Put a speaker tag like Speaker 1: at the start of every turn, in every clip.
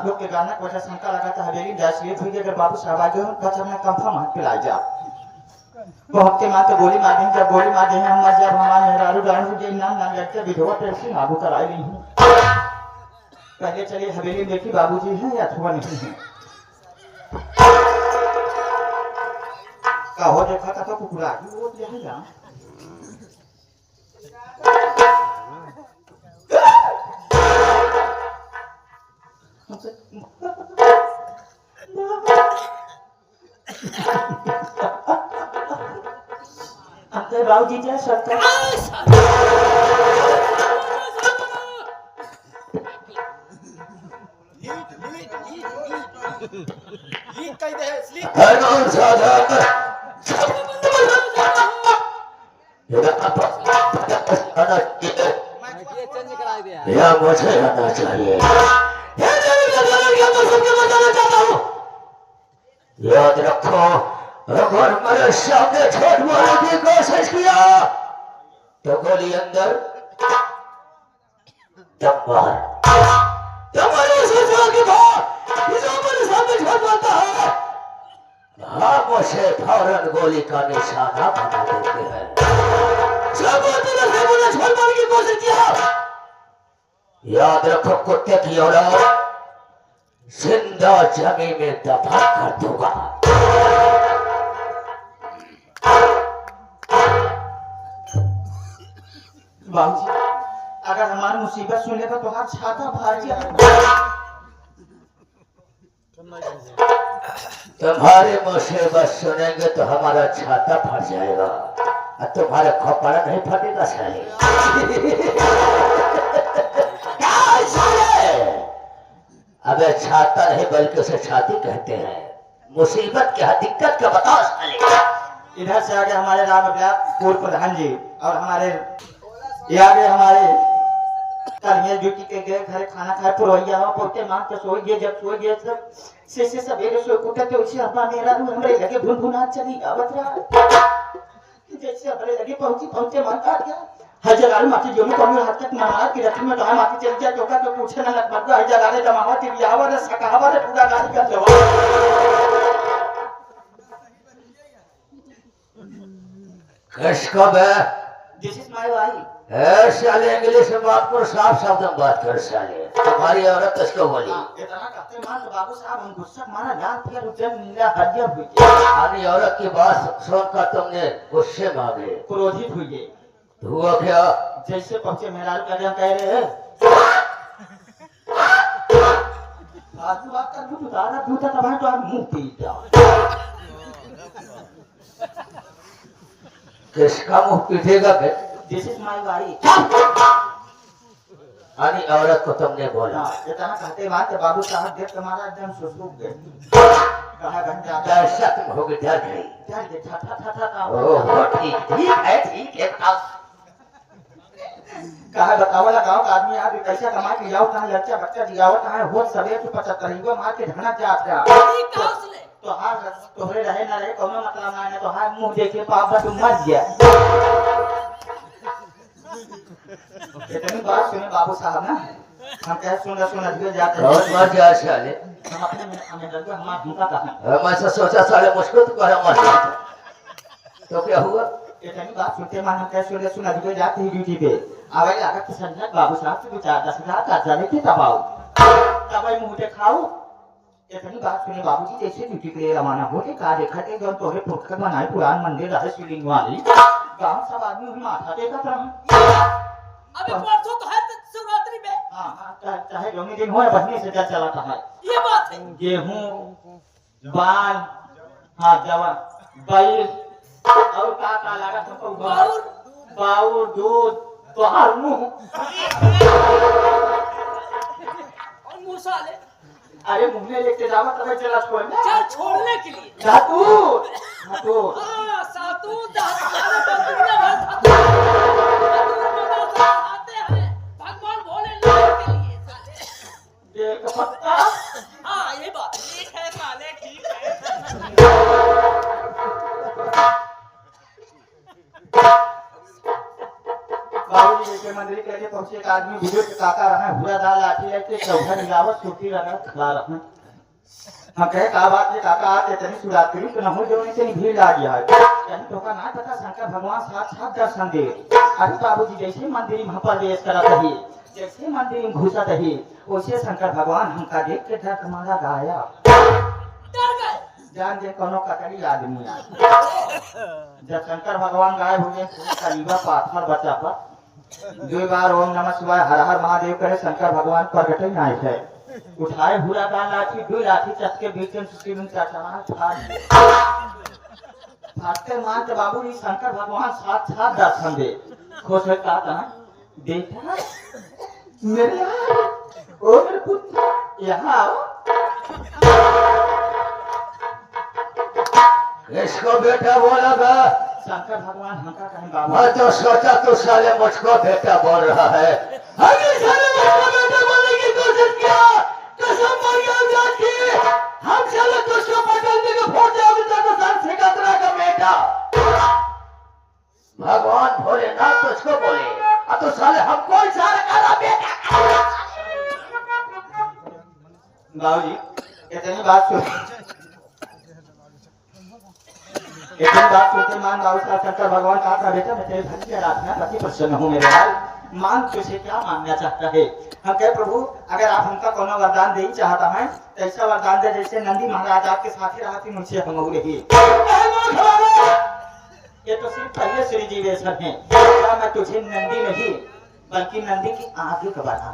Speaker 1: आप लोग के गाना को शंका लगाता हवेली जासिए हुई अगर बाबू साहब आ गए कच हमने कंफा मार पिला जा बहुत के माते गोली मार दें जब गोली मार दें हम मर जब हमारे मेहरारू डांड हो गई नाम नाम लगते विधवा पेंशन लागू कराई नहीं हूँ पहले चलिए हवेली देखी बाबूजी हैं या अथवा नहीं है का हो देखा था तो कुकुरा वो ले जा अंकल बाबूजी क्या सरकार लीक कह दे स्लीक हेलो सादा ये चेंज करा दिया या मुझे आना चाहिए याद रखो अगर मेरे सामने छोड़ मारने की कोशिश किया तो गोली अंदर दम बाहर तुम्हारे सोचो कि मेरे सामने छोड़ मारता है हम उसे फौरन गोली का निशाना बना देते हैं जब मुझे छोड़ मारने की कोशिश किया याद रखो कुत्ते की औलाद जिंदा जमीन में दफन कर दूंगा बाबूजी अगर हमारी मुसीबत सुनेगा तो हाथ छाता फाड़ जाएगा तुम्हारी मुसीबत सुनेंगे तो हमारा छाता फट जाएगा और तुम्हारे खोपड़ा नहीं फटेगा साले अबे छाता नहीं बल्कि उसे छाती कहते हैं मुसीबत क्या दिक्कत क्या बताओ साले इधर से आगे हमारे राम पूर्व प्रधान जी और हमारे ये आगे हमारे कल ड्यूटी के गए घर खाना खाए पुरवैया हो पोते मां के सोई गए जब सोई गए सब से सवेरे सोई कुटते उसी अपना मेरा हमरे लगे भुनभुना चली आवत रहा जैसे हमरे लगे पहुंचे मन काट गया हर जगह माटी जो में कमी हाथ तक मार के रखी में तो माटी चल गया टोका तो पूछे ना लग मर हर जगह जमावा के बियावा रे सकावा रे पूरा गाड़ी का जवाब किसको बे दिस इज माय वाइफ ए साले इंग्लिश में बात कर साफ शब्द में बात कर साले तुम्हारी औरत किसको बोली इतना कहते मान बाबू साहब हम गुस्सा मारा जान फिर उधर नीला हड्डियां हुई हमारी औरत की बात सुनकर तुमने गुस्से में आ गए क्रोधित हुई गए हुआ क्या जैसे पहुंचे मेरा कह रहे हैं बात कर तू दादा पूछा तब तो आप मुंह पीटा किसका मुंह पीटेगा बे दिस इज माय वाइफ अरे औरत को तुमने बोला इतना कहते बात बाबू साहब देख तुम्हारा एकदम सुसुक गए कहा घंटा दहशत हो गई डर गई डर था ओह ठीक है कहा बताओ लगाओ आदमी आप पैसा कमा के जाओ कहां लच्चा बच्चा दियाओ कहां हो सबे तो 75 गो मार के ढना जात रहा तो हां तोहरे रहे ना रहे कोनो मतलब ना तो हां मुंह देखे पाप तुम मर गया इतनी बात सुने बाबू साहब ना हम कह सुन दिए जाते हैं बहुत मर गया साले हम अपने हमें लगे हमारा धोखा कहां मैं सोचा साले मुश्किल तो कर मर तो क्या हुआ इतनी बात सुनते मान कह सुन दिए जाते ही ड्यूटी पे आवे लगा कि संजय बाबू साहब से विचार 10,000 का जाने की दबाओ दवाई मुंह पे खाओ इतनी बात सुने बाबूजी जैसे ड्यूटी के लिए रवाना हो के का देखा के जब तोहरे फुटकर बनाए पुरान मंदिर रहे शिवलिंग वाली गांव सब आदमी माथा देखा था
Speaker 2: अबे परसों तो है शिवरात्रि में
Speaker 1: हां चाहे दोनों दिन हो बहनी से चला था
Speaker 2: ये बात है
Speaker 1: गेहूं बाल हां जवा बैल और का लगा था बाउर दूध तो हर मुंह
Speaker 2: और मुंह साले
Speaker 1: अरे मुंह में लेके जावा तब चला छोड़ने
Speaker 2: चल छोड़ने के लिए
Speaker 1: धातु
Speaker 2: हां सातु दुनिया भर आते हैं भगवान भोलेनाथ के लिए साले
Speaker 1: देख पत्ता
Speaker 2: हां ये बात ठीक है साले ठीक है
Speaker 1: बाबूजी जैसे मंदिर के लिए पहुंचे एक आदमी बुजुर्ग काका रहा हुरा दाल लाठी लेके चौथा मिलावट छुट्टी लगा खा रहा हम कहे का बात है काका आते तनी शिवरात्रि तो न हो जो नहीं भीड़ आ गया है यानी तो का ना पता शंकर भगवान साक्षात दर्शन दे। अरे बाबूजी जैसे मंदिर में प्रवेश करत रही जैसे मंदिर में घुसत रही वैसे शंकर भगवान हमका देख के डर मारा गाया जान जे कोनो कतरी आदमी आ जब शंकर भगवान गायब हो गए करीबा पाथर बचा पर 2 बार ओम नमः शिवाय हर हर महादेव करे शंकर भगवान प्रकट ही नहीं है उठाए हुरा दाल लाठी 2 लाठी चटके बीच में सुस्ती में चढ़ा फाटकर मान के बाबू जी शंकर भगवान साक्षात दर्शन दे खुश है कहा था बेटा मेरे ओ मेरे पुत्र यहाँ आओ
Speaker 3: इसको बेटा बोला
Speaker 1: शंकर भगवान हमका कहीं बाबू
Speaker 3: मैं तो सोचा तू साले मुझको बेटा बोल रहा है अभी साले मुझको बेटा बोलने की कोशिश किया कसम मरियम की हम साले तुझको पकड़ने के फोड़ जाओगे तो सर से कतरा का बेटा भगवान भोलेनाथ तुझको बोले अब तो साले हमको इशारा करा बेटा
Speaker 1: बाबूजी इतनी बात सुन इतनी बात सुनते मान बाबू साहब शंकर भगवान कहा था बेटा मैं तेरे भक्त की आराधना करके प्रसन्न हूँ मेरे लाल मान तुझे क्या मांगना चाहता है। हम कहे प्रभु अगर आप हमका कोनो वरदान दे ही चाहता है तो ऐसा वरदान दे जैसे नंदी महाराज आपके साथ ही रहती मुझसे हम रही ये तो सिर्फ पहले श्री जी वेशन है क्या मैं तुझे नंदी नहीं बल्कि नंदी की आगे का बना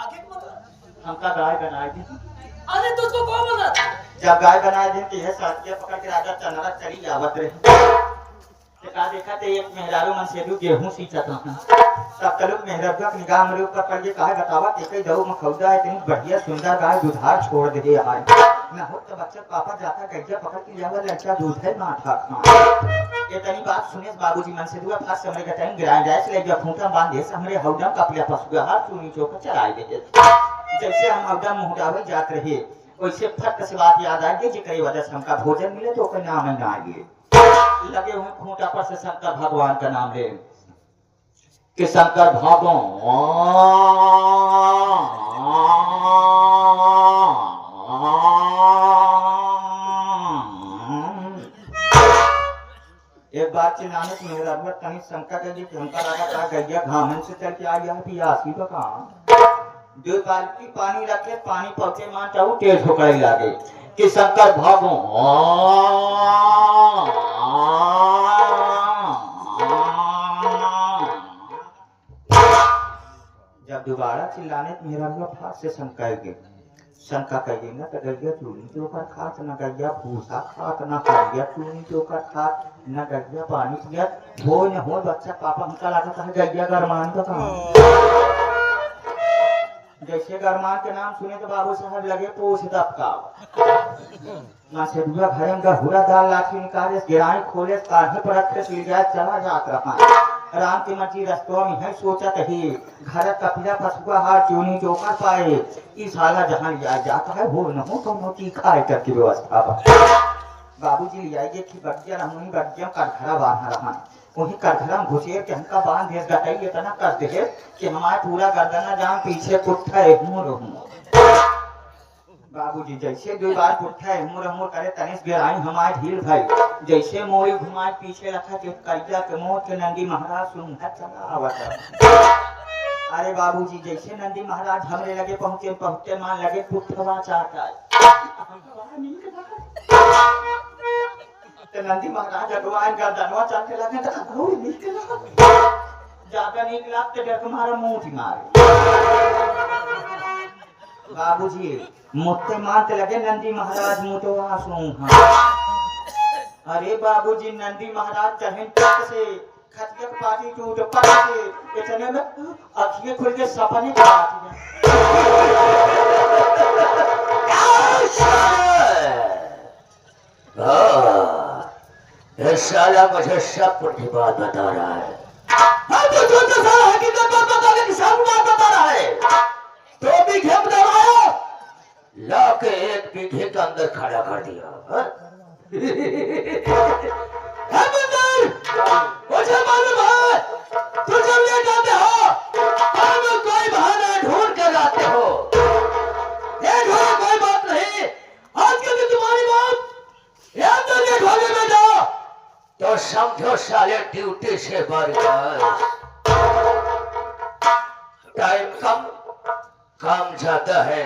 Speaker 2: आगे मतलब
Speaker 1: हमका गाय बनाए दी
Speaker 2: अरे तुझको कौन बना
Speaker 1: जब गाय बनाए दिन की है साथिया पकड़ के राजा चनरा चली जावत रहे का देखा थे एक मेहरारू मन से गेहूं सींचत रहा तब तलुक मेहरबा की निगाह मेरे ऊपर पड़ के कहा बतावा के दऊ में खौदा है इतनी बढ़िया सुंदर गाय दुधार छोड़ दे हमारे ना हो तो बच्चा पापा जाता गैया पकड़ के जावा लड़का दूध है ना था ये तनी बात सुने बाबूजी मन से दुआ फास हमरे का टाइम ग्राइंड है ले गया खूंटा बांध दे हमरे हौडा कपलिया पसुआ हाथ चूनी चौक चलाए दे जैसे हम हौडा मुहडावे जात रहे वैसे फट से बात याद आ गई जेकरे वजह से हमका भोजन मिले तो ओकर नाम ना आइए लगे हुए खूंटा पर से शंकर भगवान का नाम ले कि शंकर भगवान एक बार चिल्लाने की मेरा तनी शंकर के जी शंकर आगा कहा गैया घामन से चल के आ गया पियासी का काम 2 बाल्टी पानी रखे पानी पहुंचे मान चाहू तेज होकर लागे कि शंकर भगवान जब दोबारा चिल्लाने तो मेरा फाट से शंकर के शंका कहिए ना तो गैया चूनी के ऊपर खात न गैया भूसा खात न गैया चूनी के ऊपर खात न गैया पानी पिया हो न हो बच्चा पापा हमका लगा था गैया गरमान का काम जैसे गरमान के नाम सुने तो बाबू साहब लगे पोछ दबका मां से दुआ भरम का हुरा दाल लाठी निकाले गिराई खोले काहे पर रख के गया चला जात रहा राम की मर्जी रस्तों में है सोचा कही घर कपिला पसुआ हार चूनी चौका पाए इस साला जहां लिया जाता है वो न हो तो मोटी खाए करके व्यवस्था बाबूजी ले आइए कि बगिया रमुनी बगिया करखरा बांधा रहा वही करखरा में घुसे के हमका बांध दे गटाई इतना कर दे कि हमारे पूरा गर्दना जहां पीछे पुट्ठा है बाबूजी जैसे 2 बार पुट्ठा है करे तनिस गिराई हमारे ढील भाई जैसे मोरी घुमाए पीछे रखा के करिया के मोह के नंदी महाराज सुनता चला आवत अरे बाबूजी जैसे नंदी महाराज हमरे लगे पहुंचते मान लगे पुट्ठवा चाहता है तो नंदी महाराज अगवान गर्दनवा चाहते लगे तो ओ निकला ज्यादा निकला तो डर तुम्हारा मुंह ही मारे बाबूजी मुत्ते मानते लगे नंदी महाराज मुतवा सुन अरे बाबूजी नंदी महाराज चढ़न तक से खटिया पाटी टूट पड़ के इतने में अखियां खुल के सपने काट
Speaker 3: ये साला मुझे सब पुठी बात बता रहा है तो जो साला हकीकत बात बता रहा है सब बात बता रहा है तो भी घेम दबाया ला के 1 बीघे के अंदर खड़ा कर दिया मुझे मालूम है ड्यूटी से बर्खास्त। टाइम कम, काम ज्यादा है।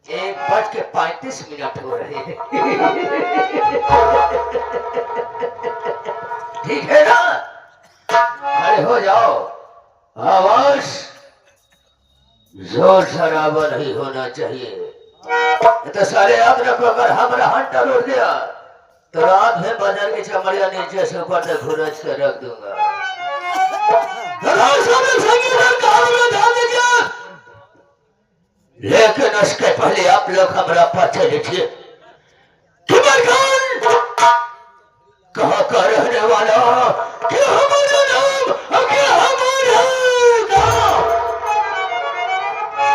Speaker 3: 1:35 हो रहे हैं। ठीक है ना? खड़े हो जाओ। आवाज जोर शराबा नहीं होना चाहिए। तो सारे याद रखो, अगर हमारा हंटर उड़ गया तो रात में बाजार की चमड़िया नीचे से ऊपर तक घुरज के रख दूंगा। लेकिन उसके पहले आप लोग हमारा परिचय लिखिए। कहाँ का रहने वाला, क्या हमारा नाम, क्या हमारा गाँव।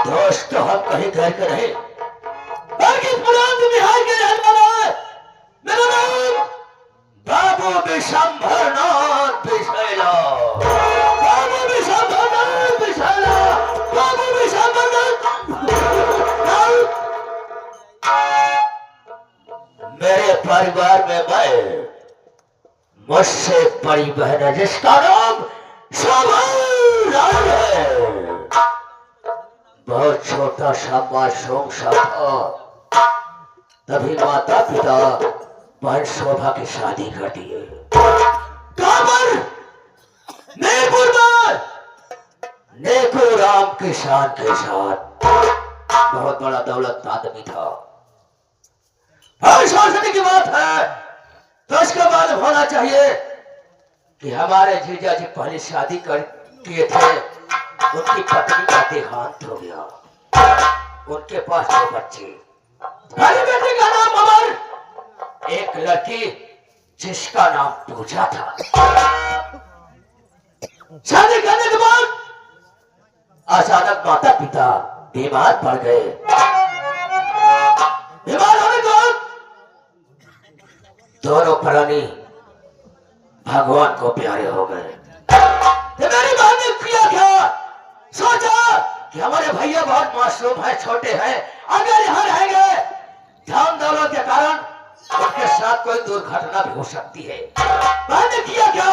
Speaker 3: दोस्तों हम कहीं घर के नहीं, बल्कि प्रांत बिहार के रहने वाला है। मेरा नाम बाबू विशंभरनाथ बिसैला। बाबू विशंभरनाथ बिसैला। बाबू विशंभरनाथ। मेरे परिवार में मैं, मुझसे बड़ी बहन है जिसका नाम शोभा रानी है। बहुत छोटा सा मासूम सा था, तभी माता पिता बहन शोभा की शादी कर दिए। नेको राम किसान के साथ। बहुत बड़ा दौलत आदमी था। शासन की बात है तो इसका मालूम होना चाहिए कि हमारे जीजा जी पहले शादी कर किए थे, उनकी पत्नी का देहांत हो गया। उनके पास 2 बच्चे। पहले बेटे का नाम अमर, एक लड़की जिसका नाम पूजा था। शादी करने के बाद अचानक माता पिता बीमार पड़ गए। बीमार होने के बाद दोनों प्राणी भगवान को प्यारे हो गए। मेरी बहन ने किया क्या, सोचा कि हमारे भैया बहुत मासूम है, छोटे हैं, अगर यहाँ रहेंगे धन दौलत के कारण उनके साथ कोई दुर्घटना भी हो सकती है। बहन ने किया क्या,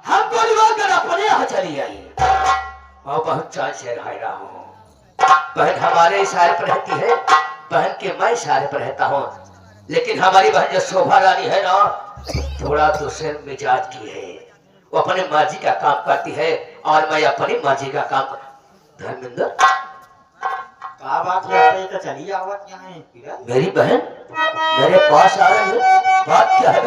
Speaker 3: हमको निवार कर अपने यहाँ चली आई और बहुत चाल से रह रहा हूँ। बहन हमारे इशारे पर रहती है, बहन के मैं इशारे पर रहता हूँ। लेकिन हमारी बहन जो शोभा रानी है ना, थोड़ा दूसरे मिजाज की है। वो अपने मर्जी का काम करती है और मैं अपनी मर्जी का काम। धर्मेंद्र
Speaker 1: क्या बात है, तो चली जाओ। क्या है
Speaker 3: मेरी बहन मेरे पास आ रही है, बात क्या है?